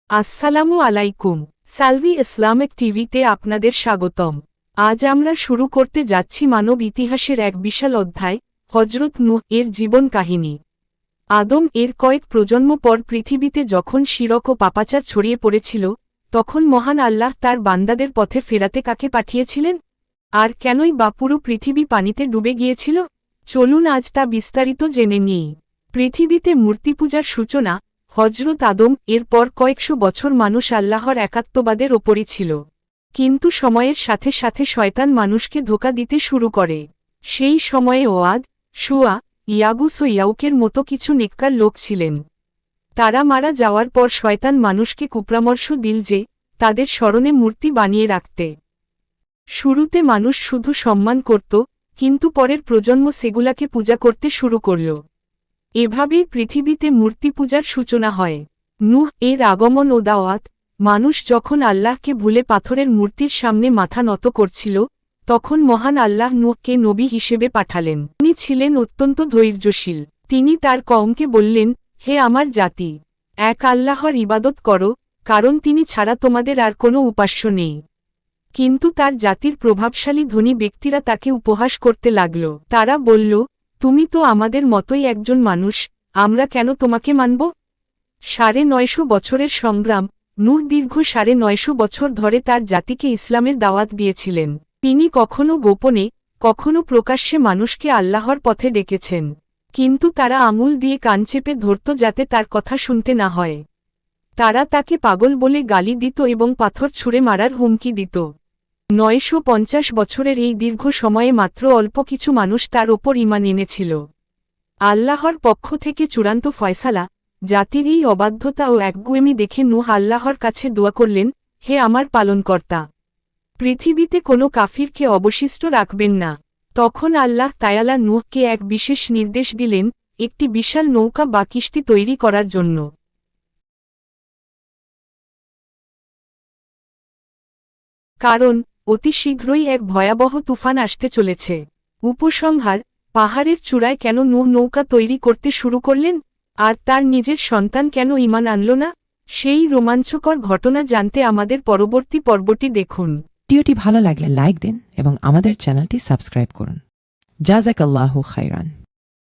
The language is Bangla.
আসসালামু আলাইকুম। সালভি ইসলামিক টিভিতে আপনাদের স্বাগতম। আজ আমরা শুরু করতে যাচ্ছি মানব ইতিহাসের এক বিশাল অধ্যায়, হজরত নূহ এর জীবন কাহিনী। আদম এর কয়েক প্রজন্ম পর পৃথিবীতে যখন শিরক ও পাপাচার ছড়িয়ে পড়েছিল, তখন মহান আল্লাহ তার বান্দাদের পথে ফেরাতে কাকে পাঠিয়েছিলেন? আর কেনই বা পুরো পৃথিবী পানিতে ডুবে গিয়েছিল? চলুন আজ তা বিস্তারিত জেনে নিই। পৃথিবীতে মূর্তিপূজার সূচনা। হজরত আদম এর পর কয়েকশো বছর মানুষ আল্লাহর একাত্মবাদের ওপরই ছিল। কিন্তু সময়ের সাথে সাথে শয়তান মানুষকে ধোঁকা দিতে শুরু করে। সেই সময়ে ওয়াদ, শুয়া, ইয়াগুস ও ইয়াউকের মতো কিছু নেককার লোক ছিলেন। তারা মারা যাওয়ার পর শয়তান মানুষকে কুপরামর্শ দিল যে তাদের স্মরণে মূর্তি বানিয়ে রাখতে। শুরুতে মানুষ শুধু সম্মান করত, কিন্তু পরের প্রজন্ম সেগুলাকে পূজা করতে শুরু করল। এভাবেই পৃথিবীতে মূর্তি পূজার সূচনা হয়। নূহ এর আগমন ও দাওয়াত। মানুষ যখন আল্লাহকে ভুলে পাথরের মূর্তির সামনে মাথা নত করছিল, তখন মহান আল্লাহ নূহকে নবী হিসেবে পাঠালেন। তিনি ছিলেন অত্যন্ত ধৈর্যশীল। তিনি তার কওমকে বললেন, হে আমার জাতি, এক আল্লাহর ইবাদত করো, কারণ তিনি ছাড়া তোমাদের আর কোনো উপাস্য নেই। কিন্তু তার জাতির প্রভাবশালী ধনী ব্যক্তিরা তাকে উপহাস করতে লাগল। তারা বলল, তুমি তো আমাদের মতোই একজন মানুষ, আমরা কেন তোমাকে মানব? ৯৫০ বছরের সংগ্রাম। নূহ দীর্ঘ ৯৫০ বছর ধরে তার জাতিকে ইসলামের দাওয়াত দিয়েছিলেন। তিনি কখনো গোপনে, কখনো প্রকাশ্যে মানুষকে আল্লাহর পথে ডেকেছেন। কিন্তু তারা আঙুল দিয়ে কান চেপে ধরত যাতে তার কথা শুনতে না হয়। তারা তাকে পাগল বলে গালি দিত এবং পাথর ছুঁড়ে মারার হুমকি দিত। ৯৫০ বছরের এই দীর্ঘ সময়ে মাত্র অল্প কিছু মানুষ তার ওপর ঈমান এনেছিল। আল্লাহর পক্ষ থেকে চূড়ান্ত ফয়সালা। জাতির এই অবাধ্যতা ও একগুঁয়েমি দেখে নূহ আল্লাহর কাছে দোয়া করলেন, হে আমার পালনকর্তা, পৃথিবীতে কোনো কাফিরকে অবশিষ্ট রাখবেন না। তখন আল্লাহ তায়ালা নূহকে এক বিশেষ নির্দেশ দিলেন, একটি বিশাল নৌকা বা কিস্তি তৈরি করার জন্য। কারণ অতি শীঘ্রই এক ভয়াবহ তুফান আসতে চলেছে। উপসংহার: পাহাড়ের চূড়ায় কেন নূহ নৌকা তৈরি করতে শুরু করলেন? আর তার নিজের সন্তান কেন ঈমান আনল না? সেই রোমাঞ্চকর ঘটনা জানতে আমাদের পরবর্তী পর্বটি দেখুন। ভিডিওটি ভালো লাগলে লাইক দিন এবং আমাদের চ্যানেলটি সাবস্ক্রাইব করুন। জাযাকাল্লাহু খাইরান।